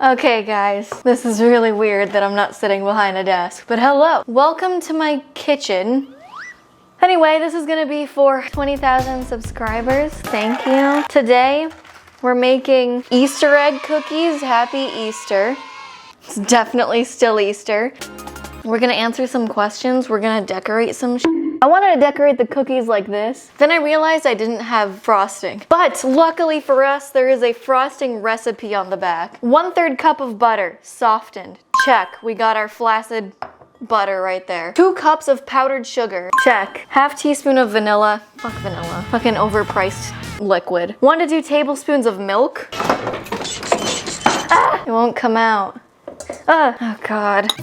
Okay guys, this is really weird that I'm not sitting behind a desk, but hello! Welcome to my kitchen. Anyway, this is gonna be for 20,000 subscribers. Thank you. Today, we're making Easter egg cookies. Happy Easter. It's definitely still Easter. We're gonna answer some questions. We're gonna decorate some I wanted to decorate the cookies like this. Then I realized I didn't have frosting. But luckily for us, there is a frosting recipe on the back. 1/3 cup of butter, softened. Check, we got our flaccid butter right there. 2 cups of powdered sugar. Check. 1/2 teaspoon of vanilla. Fuck vanilla. Fucking overpriced liquid. 1 to 2 tablespoons of milk. Ah! It won't come out. Oh God.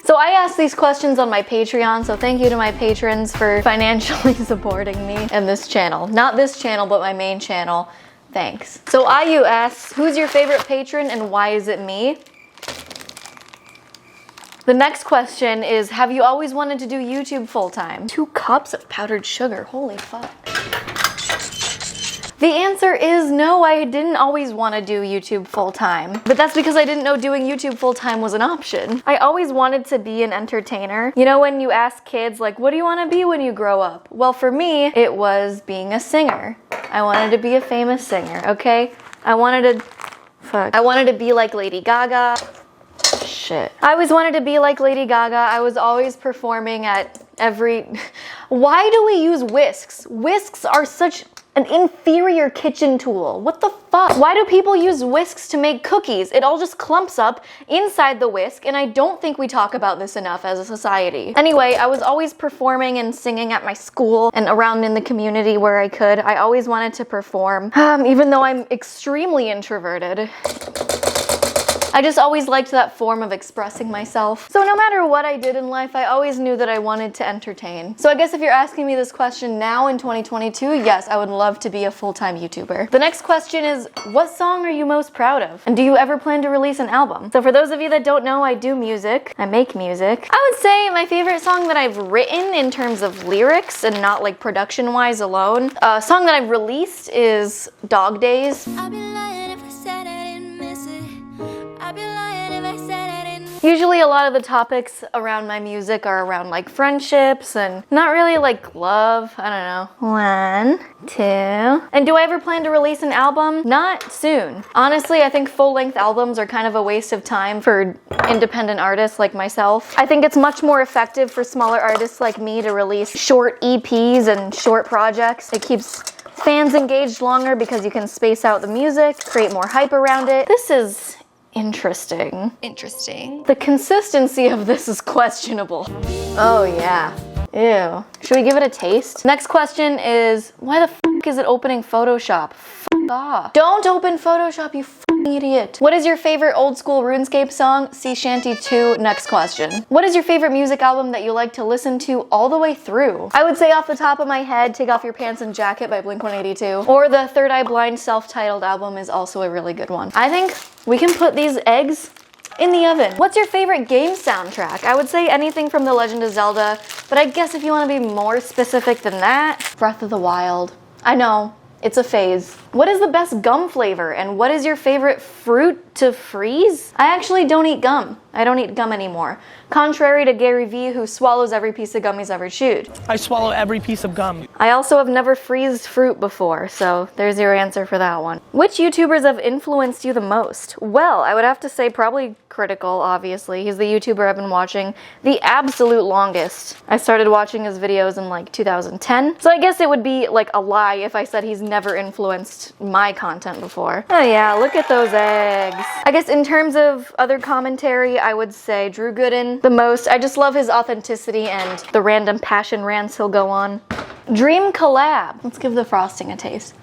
So I asked these questions on my Patreon, so thank you to my patrons for financially supporting me and this channel. Not this channel, but my main channel. Thanks. So IU asks, who's your favorite patron and why is it me? The next question is, have you always wanted to do YouTube full-time? 2 cups of powdered sugar, holy fuck. The answer is no, I didn't always want to do YouTube full-time. But that's because I didn't know doing YouTube full-time was an option. I always wanted to be an entertainer. You know when you ask kids, like, what do you want to be when you grow up? Well, for me, it was being a singer. I wanted to be a famous singer, okay? I wanted to be like Lady Gaga. Shit. I always wanted to be like Lady Gaga. I was always performing at every... Why do we use whisks? Whisks are such an inferior kitchen tool. What the fuck? Why do people use whisks to make cookies? It all just clumps up inside the whisk, and I don't think we talk about this enough as a society. Anyway, I was always performing and singing at my school and around in the community where I could. I always wanted to perform, even though I'm extremely introverted. I just always liked that form of expressing myself. So no matter what I did in life, I always knew that I wanted to entertain. So I guess if you're asking me this question now in 2022, yes, I would love to be a full-time YouTuber. The next question is, what song are you most proud of? And do you ever plan to release an album? So for those of you that don't know, I do music. I make music. I would say my favorite song that I've written in terms of lyrics and not like production-wise alone, a song that I've released is Dog Days. Usually a lot of the topics around my music are around like friendships and not really like love. I don't know. 1, 2. And do I ever plan to release an album? Not soon. Honestly, I think full-length albums are kind of a waste of time for independent artists like myself. I think it's much more effective for smaller artists like me to release short EPs and short projects. It keeps fans engaged longer because you can space out the music, create more hype around it. This is interesting. The consistency of this is questionable. Oh yeah. Ew. Should we give it a taste? Next question is, why the f is it opening Photoshop? F off. Don't open Photoshop, you f***ing idiot. What is your favorite old school RuneScape song? Sea Shanty 2. Next question. What is your favorite music album that you like to listen to all the way through? I would say off the top of my head, Take Off Your Pants and Jacket by Blink-182. Or the Third Eye Blind self-titled album is also a really good one. I think we can put these eggs in the oven. What's your favorite game soundtrack? I would say anything from The Legend of Zelda, but I guess if you want to be more specific than that, Breath of the Wild. I know, it's a phase. What is the best gum flavor and what is your favorite fruit to freeze? I actually don't eat gum. I don't eat gum anymore. Contrary to Gary Vee, who swallows every piece of gum he's ever chewed. I swallow every piece of gum. I also have never freezed fruit before, so there's your answer for that one. Which YouTubers have influenced you the most? Well, I would have to say probably Critical, obviously. He's the YouTuber I've been watching the absolute longest. I started watching his videos in like 2010, so I guess it would be like a lie if I said he's never influenced my content before. Oh yeah, look at those eggs. I guess in terms of other commentary, I would say Drew Gooden the most. I just love his authenticity and the random passion rants he'll go on. Dream collab. Let's give the frosting a taste.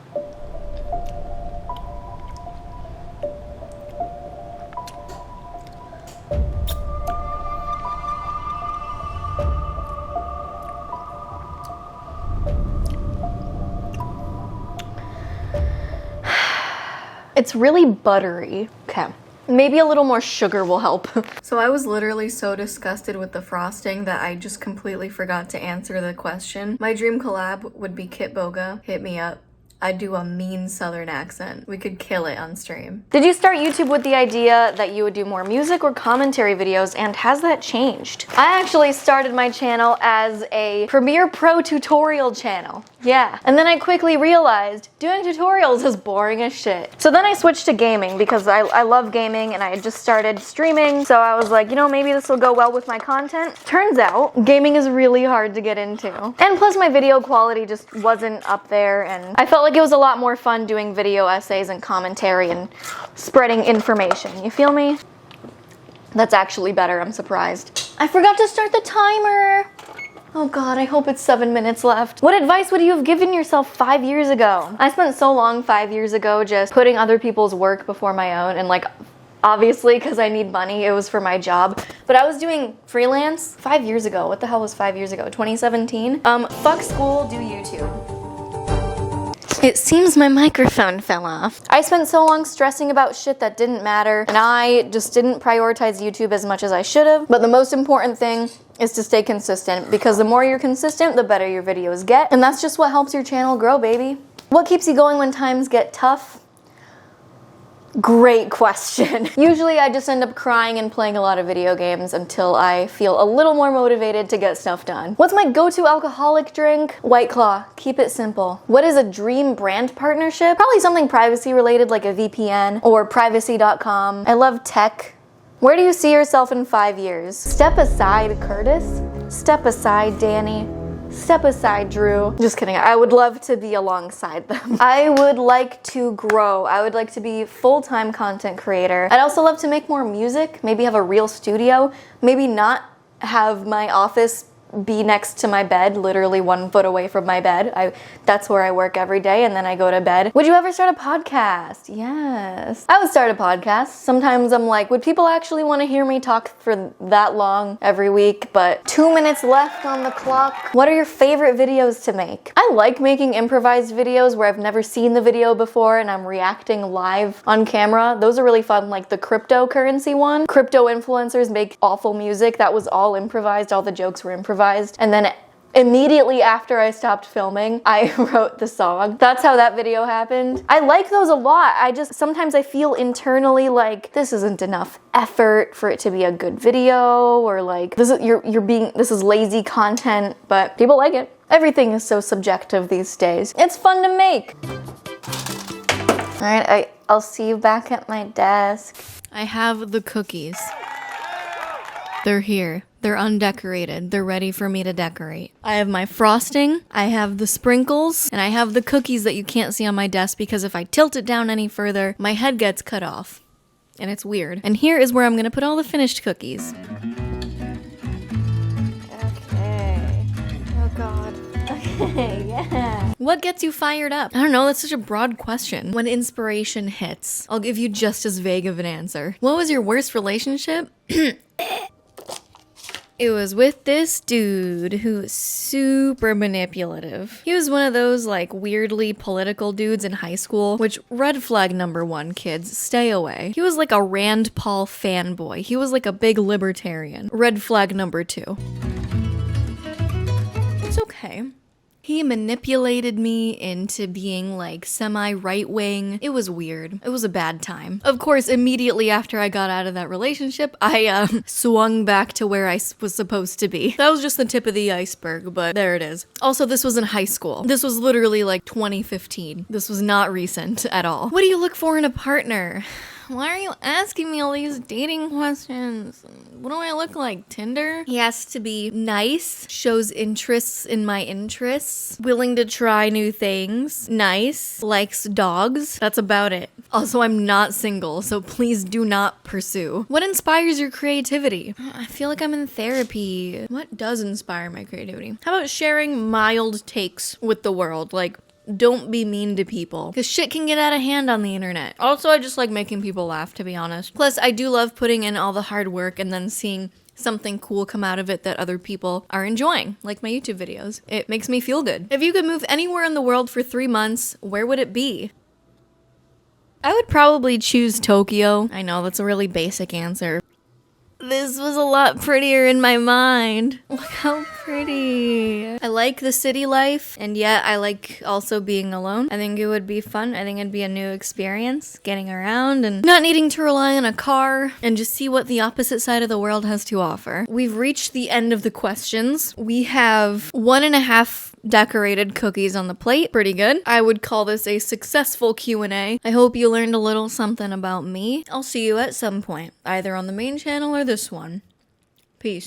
It's really buttery. Okay. Maybe a little more sugar will help. So I was literally so disgusted with the frosting that I just completely forgot to answer the question. My dream collab would be Kit Boga. Hit me up. I do a mean southern accent. We could kill it on stream. Did you start YouTube with the idea that you would do more music or commentary videos, and has that changed? I actually started my channel as a Premiere Pro tutorial channel. Yeah. And then I quickly realized doing tutorials is boring as shit. So then I switched to gaming because I love gaming and I had just started streaming. So I was like, you know, maybe this will go well with my content. Turns out gaming is really hard to get into. And plus my video quality just wasn't up there, and I felt like it was a lot more fun doing video essays and commentary and spreading information. You feel me? That's actually better, I'm surprised. I forgot to start the timer. Oh God, I hope it's 7 minutes left. What advice would you have given yourself 5 years ago? I spent so long 5 years ago just putting other people's work before my own, and like, obviously, because I need money, it was for my job. But I was doing freelance 5 years ago. What the hell was 5 years ago? 2017? Fuck school, do YouTube. It seems my microphone fell off. I spent so long stressing about shit that didn't matter, and I just didn't prioritize YouTube as much as I should have. But the most important thing is to stay consistent, because the more you're consistent, the better your videos get. And that's just what helps your channel grow, baby. What keeps you going when times get tough? Great question. Usually I just end up crying and playing a lot of video games until I feel a little more motivated to get stuff done. What's my go-to alcoholic drink? White Claw. Keep it simple. What is a dream brand partnership? Probably something privacy related like a VPN or privacy.com. I love tech. Where do you see yourself in 5 years? Step aside, Curtis. Step aside, Danny. Step aside, Drew. Just kidding. I would love to be alongside them. I would like to grow. I would like to be full-time content creator. I'd also love to make more music, maybe have a real studio, maybe not have my office be next to my bed, literally 1 foot away from my bed. That's where I work every day, and then I go to bed. Would you ever start a podcast? Yes. I would start a podcast. Sometimes I'm like, would people actually want to hear me talk for that long every week? But 2 minutes left on the clock. What are your favorite videos to make? I like making improvised videos where I've never seen the video before and I'm reacting live on camera. Those are really fun, like the cryptocurrency one. Crypto influencers make awful music. That was all improvised. All the jokes were improvised. And then immediately after I stopped filming, I wrote the song. That's how that video happened. I like those a lot. Sometimes I feel internally like this isn't enough effort for it to be a good video, or like this is lazy content, but people like it. Everything is so subjective these days. It's fun to make. All right, I'll see you back at my desk. I have the cookies. They're here. They're undecorated. They're ready for me to decorate. I have my frosting, I have the sprinkles, and I have the cookies that you can't see on my desk because if I tilt it down any further, my head gets cut off. And it's weird. And here is where I'm gonna put all the finished cookies. Okay. Oh God. Okay, yeah. What gets you fired up? I don't know, that's such a broad question. When inspiration hits, I'll give you just as vague of an answer. What was your worst relationship? It was with this dude who was super manipulative. He was one of those like weirdly political dudes in high school, which red flag #1, kids, stay away. He was like a Rand Paul fanboy. He was like a big libertarian. Red flag #2. It's okay. He manipulated me into being like semi-right wing. It was weird. It was a bad time. Of course, immediately after I got out of that relationship, I swung back to where I was supposed to be. That was just the tip of the iceberg, but there it is. Also, this was in high school. This was literally like 2015. This was not recent at all. What do you look for in a partner? Why are you asking me all these dating questions? What do I look like, Tinder? He has to be nice, shows interests in my interests, willing to try new things, nice, likes dogs. That's about it. Also, I'm not single, so please do not pursue. What inspires your creativity? I feel like I'm in therapy. What does inspire my creativity? How about sharing mild takes with the world? Like, don't be mean to people, because shit can get out of hand on the internet. Also, I just like making people laugh, to be honest. Plus, I do love putting in all the hard work and then seeing something cool come out of it that other people are enjoying, like my YouTube videos. It makes me feel good. If you could move anywhere in the world for 3 months, where would it be? I would probably choose Tokyo. I know, that's a really basic answer. This was a lot prettier in my mind. Look how pretty. I like the city life, and yet I like also being alone. I think it would be fun. I think it'd be a new experience, getting around and not needing to rely on a car and just see what the opposite side of the world has to offer. We've reached the end of the questions. We have 1.5 decorated cookies on the plate. Pretty good. I would call this a successful Q&A. I hope you learned a little something about me. I'll see you at some point, either on the main channel or this one. Peace.